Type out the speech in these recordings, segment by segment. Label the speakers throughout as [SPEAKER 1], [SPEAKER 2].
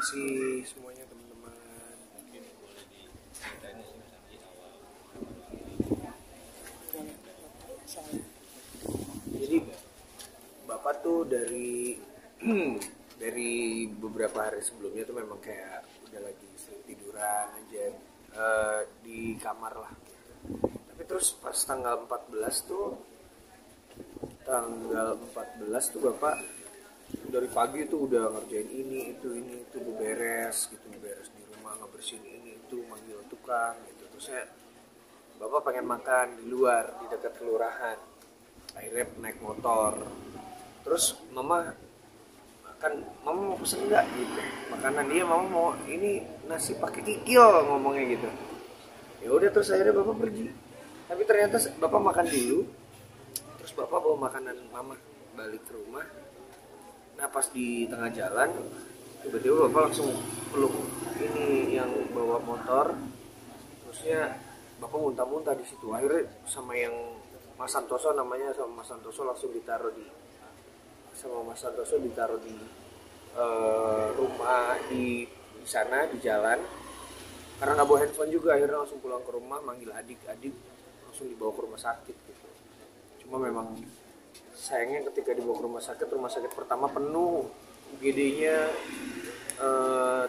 [SPEAKER 1] kasih semuanya teman-teman.
[SPEAKER 2] Mungkin boleh diceritain sih Mas di awal.
[SPEAKER 1] Jadi bapak tuh dari dari beberapa hari sebelumnya tuh memang kayak udah lagi sering tiduran aja di kamar lah gitu. Tapi terus pas tanggal 14 tuh bapak dari pagi tuh udah ngerjain ini itu beberes gitu, beberes di rumah, ngebersihin ini itu, manggil tukang gitu. Terusnya bapak pengen makan di luar di dekat kelurahan, akhirnya naik motor. Terus mama mau pesen nggak gitu makanan, dia mama mau ini nasi pakai kikil ngomongnya gitu. Ya udah, terus akhirnya bapak pergi, tapi ternyata bapak makan dulu, terus bapak bawa makanan mama balik ke rumah. Nah pas di tengah jalan tiba-tiba bapak langsung peluk ini yang bawa motor. Terusnya bapak muntah-muntah di situ. Akhirnya sama yang Mas Santoso namanya, sama Mas Santoso langsung ditaruh di rumah di sana di jalan. Karena nggak bawa handphone juga, akhirnya langsung pulang ke rumah, manggil adik langsung dibawa ke rumah sakit gitu. Cuma memang sayangnya ketika dibawa ke rumah sakit pertama penuh UGD-nya,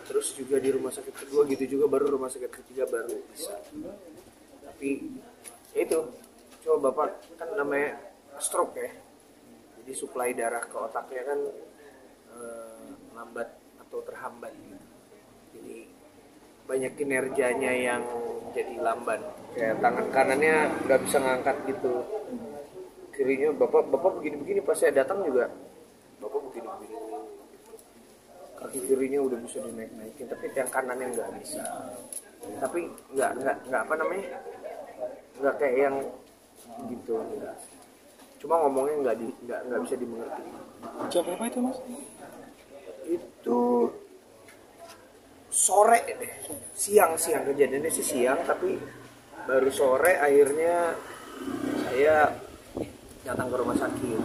[SPEAKER 1] terus juga di rumah sakit kedua gitu juga, baru rumah sakit ketiga baru bisa. Tapi ya itu, coba bapak kan namanya stroke ya, jadi suplai darah ke otaknya kan lambat atau terhambat gitu. Jadi banyak kinerjanya yang jadi lamban, kayak tangan kanannya nggak bisa ngangkat gitu, kirinya bapak begini pas saya datang juga bapak begini, kaki kirinya udah bisa dinaik-naikin, tapi yang kanannya nggak bisa. Tapi nggak apa namanya, nggak kayak yang gitu, enggak. Cuma ngomongnya nggak bisa dimengerti.
[SPEAKER 3] Jam berapa itu Mas?
[SPEAKER 1] Itu sore deh, siang kejadiannya sih siang, tapi baru sore akhirnya saya datang ke rumah sakit.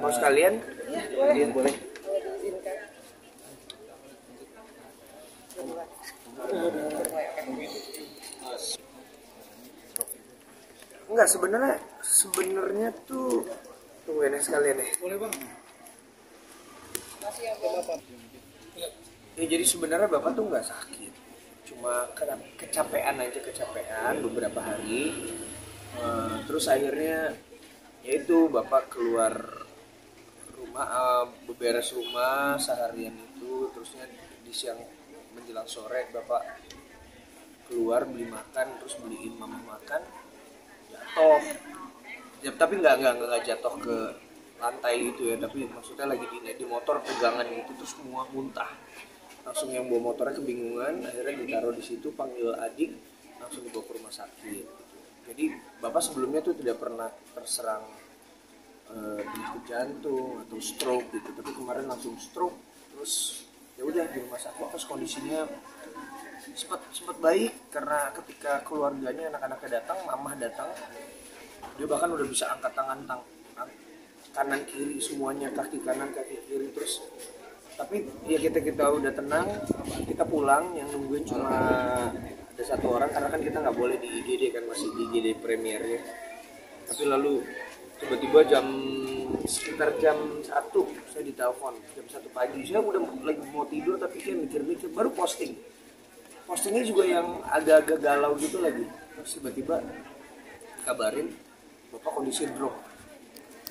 [SPEAKER 1] Mau sekalian? Iya, boleh. Enggak, sebenarnya tuh tungguin ya sekalian deh.
[SPEAKER 3] Boleh Bang.
[SPEAKER 1] Ya jadi sebenarnya bapak tuh nggak sakit, cuma kecapean beberapa hari. Terus akhirnya yaitu bapak keluar rumah, beberes rumah seharian itu. Terusnya di siang menjelang sore bapak keluar beli makan, terus beliin mama makan, jatuh ya, tapi nggak jatuh ke lantai gitu ya, tapi maksudnya lagi di motor pegangan gitu, terus semua muntah. Langsung yang bawa motornya kebingungan, akhirnya ditaruh di situ, panggil adik, langsung dibawa ke rumah sakit. Jadi bapak sebelumnya tuh tidak pernah terserang penyakit jantung atau stroke gitu, tapi kemarin langsung stroke. Terus ya udah di rumah sakit, terus kondisinya sempat baik karena ketika keluarganya, anak-anaknya datang, mamah datang, dia bahkan udah bisa angkat tangan kanan kiri semuanya, kaki kanan kaki kiri. Terus tapi ya kita udah tenang, kita pulang. Yang nungguin cuma ada satu orang karena kan kita nggak boleh di IGD kan, masih di IGD Premier ya. Tapi lalu tiba-tiba sekitar jam 1 saya ditelepon, jam 1 pagi. Saya udah lagi mau tidur tapi saya mikir-mikir, baru postingnya juga yang agak-agak galau gitu lagi. Terus tiba-tiba kabarin bapak kondisi drop.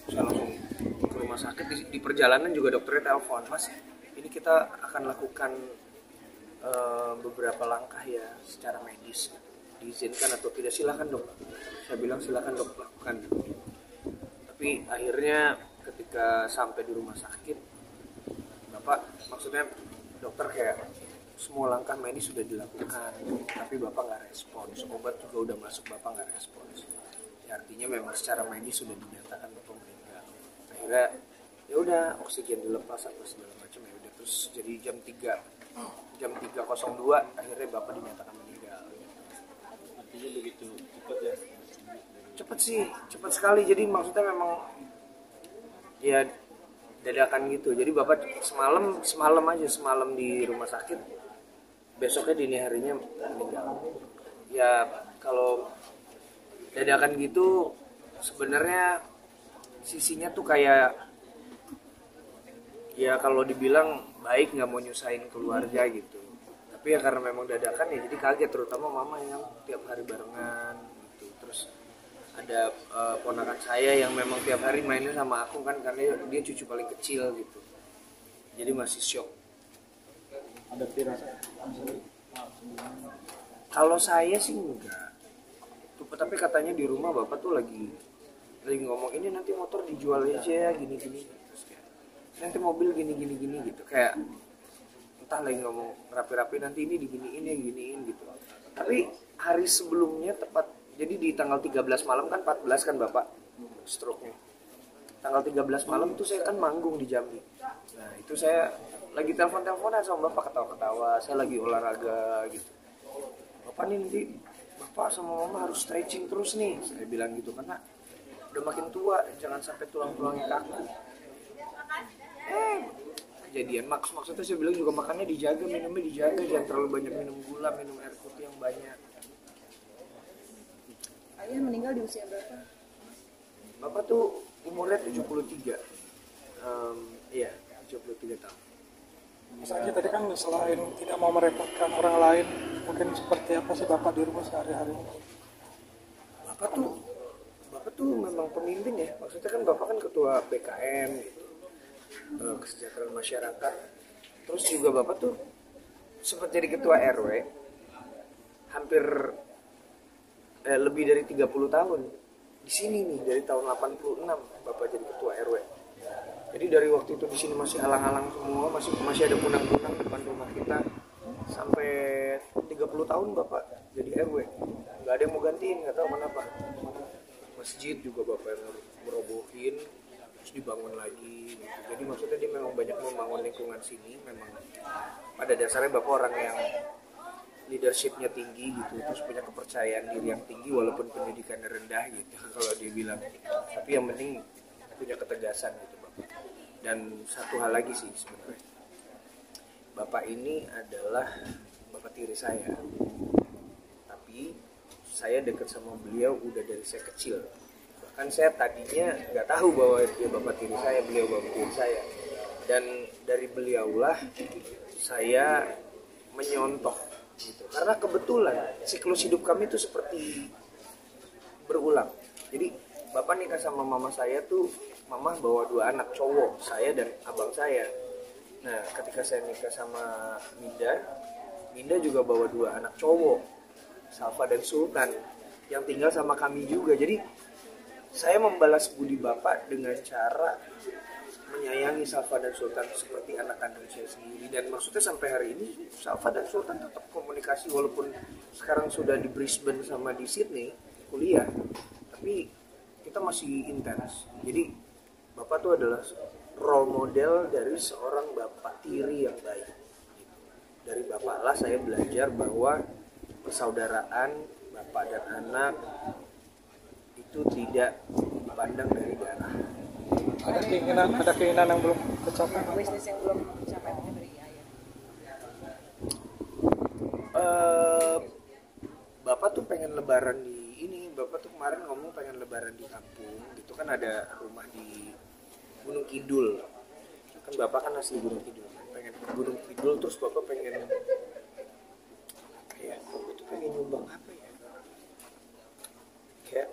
[SPEAKER 1] Saya langsung ke rumah sakit. Di perjalanan juga dokternya telepon, Mas ini kita akan lakukan beberapa langkah ya secara medis, diizinkan atau tidak. Silakan dok. Saya bilang silakan dok, lakukan. Tapi akhirnya ketika sampai di rumah sakit, bapak, maksudnya dokter kayak semua langkah medis sudah dilakukan, tapi bapak nggak respons. Obat juga udah masuk, bapak nggak respons. Ya, artinya memang secara medis sudah dinyatakan bapak meninggal. Akhirnya ya udah, oksigen dilepas apa segala macam, ya udah. Terus jadi jam 3.02 akhirnya bapak dinyatakan meninggal.
[SPEAKER 2] Artinya begitu cepat ya?
[SPEAKER 1] Cepat sih, cepat sekali. Jadi maksudnya memang ya dadakan gitu. Jadi bapak semalam di rumah sakit, besoknya dini harinya meninggal. Ya kalau dadakan gitu sebenarnya sisinya tuh kayak, ya kalau dibilang baik nggak mau nyusahin keluarga gitu, tapi ya karena memang dadakan ya jadi kaget, terutama mama yang tiap hari barengan gitu. Terus ada ponakan saya yang memang tiap hari mainnya sama aku kan, karena dia cucu paling kecil gitu, jadi masih shock.
[SPEAKER 3] Ada firasat
[SPEAKER 1] Kalau saya sih enggak, tapi katanya di rumah bapak tuh lagi ngomong, ini nanti motor dijual aja gini-gini, terus kayak nanti mobil gini gitu, kayak entah lagi ngomong rapi-rapi nanti ini diginiin gitu. Tapi hari sebelumnya tepat, jadi di tanggal 13 malam kan 14 kan bapak stroke-nya. Tanggal 13 malam tuh saya kan manggung di Jambi. Nah itu saya lagi telepon-teleponan sama bapak, ketawa-ketawa, saya lagi olahraga gitu. Bapak nih nanti bapak sama mama harus stretching terus nih, saya bilang gitu, karena udah makin tua, jangan sampai tulang-tulangnya kaku. Kejadian maksudnya saya bilang juga makannya dijaga, minumnya dijaga, jangan terlalu banyak minum gula, minum air putih yang banyak.
[SPEAKER 4] Ayah meninggal di usia berapa?
[SPEAKER 1] Bapak tuh umurnya 73. Iya, 73 tahun.
[SPEAKER 3] Mas Aji tadi kan selain tidak mau merepotkan orang lain, mungkin seperti apa sih Bapak di rumah sehari-hari?
[SPEAKER 1] Bapak tuh memang pemimpin ya. Maksudnya kan Bapak kan ketua BKM gitu, kesejahteraan masyarakat. Terus juga Bapak tuh sempat jadi ketua RW hampir lebih dari 30 tahun. Di sini nih dari tahun 86 Bapak jadi ketua RW. Jadi dari waktu itu di sini masih alang-alang semua, masih ada punang-punang depan rumah kita. Sampai 30 tahun Bapak jadi RW. Nggak ada yang mau gantiin, nggak tahu kenapa. Masjid juga Bapak yang merobohin, terus dibangun lagi gitu. Jadi maksudnya dia memang banyak membangun lingkungan sini. Memang pada dasarnya Bapak orang yang leadershipnya tinggi gitu, terus punya kepercayaan diri yang tinggi walaupun pendidikannya rendah gitu kalau dia bilang. Tapi yang penting punya ketegasan gitu Bapak. Dan satu hal lagi sih sebenarnya, Bapak ini adalah Bapak tiri saya. Tapi saya dekat sama beliau udah dari saya kecil. Bahkan saya tadinya nggak tahu bahwa dia Bapak tiri saya, beliau Bapak tiri saya. Dan dari beliaulah saya menyontoh gitu. Karena kebetulan siklus hidup kami itu seperti berulang. Jadi Bapak nikah sama mama saya tuh, mama bawa 2 anak cowok, saya dan abang saya. Nah ketika saya nikah sama Minda juga bawa 2 anak cowok, Salva dan Sultan, yang tinggal sama kami juga. Jadi saya membalas budi Bapak dengan cara menyayangi Salva dan Sultan seperti anak kandung saya sendiri. Dan maksudnya sampai hari ini Salva dan Sultan tetap komunikasi, walaupun sekarang sudah di Brisbane sama di Sydney kuliah, tapi kita masih intens. Jadi Bapak tuh adalah role model dari seorang bapak tiri yang baik. Dari Bapak lah saya belajar bahwa persaudaraan bapak dan anak itu tidak dipandang dari darah.
[SPEAKER 3] Ada keinginan yang belum tercapai.
[SPEAKER 4] Bisnis yang belum tercapai mungkin dari ayah.
[SPEAKER 1] Bapak tuh pengen lebaran di ini. Bapak tuh kemarin ngomong pengen lebaran di kampung gitu kan, ada rumah di Gunung Kidul. Kan Bapak kan asli Gunung Kidul, pengen ke Gunung Kidul. Terus Bapak pengen kayak Bapak tuh pengen nyumbang apa ya? Kayak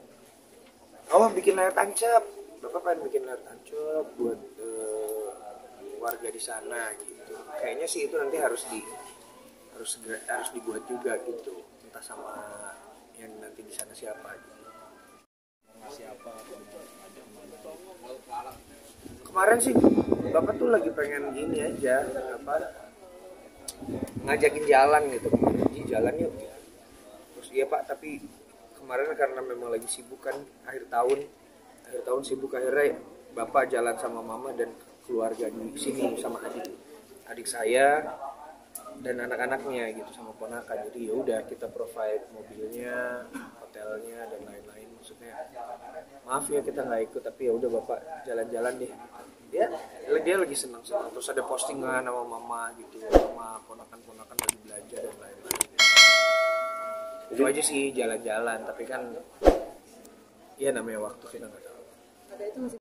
[SPEAKER 1] bikin layar tancap. Bapak pengen bikin layar tancap buat warga di sana gitu. Kayaknya sih itu nanti harus dibuat juga gitu. Entah sama yang nanti di sana siapa gitu. Kemarin sih Bapak tuh lagi pengen gini aja, ngajakin jalan gitu. Jadi jalan yuk. Terus iya Pak, tapi kemarin karena memang lagi sibuk kan, akhir tahun sibuk, akhirnya Bapak jalan sama mama dan keluarga di sini sama adik saya dan anak-anaknya gitu, sama ponakan. Jadi ya udah kita provide mobilnya, detailnya dan lain-lain. Maksudnya maaf ya kita nggak ikut, tapi ya udah bapak jalan-jalan deh. Dia lagi senang-senang, terus ada postingan sama mama gitu, sama ponakan-ponakan lagi belanja dan lain-lain. Itu aja sih, jalan-jalan, tapi kan ya namanya waktu kita nggak tahu.
[SPEAKER 4] Ada itu masih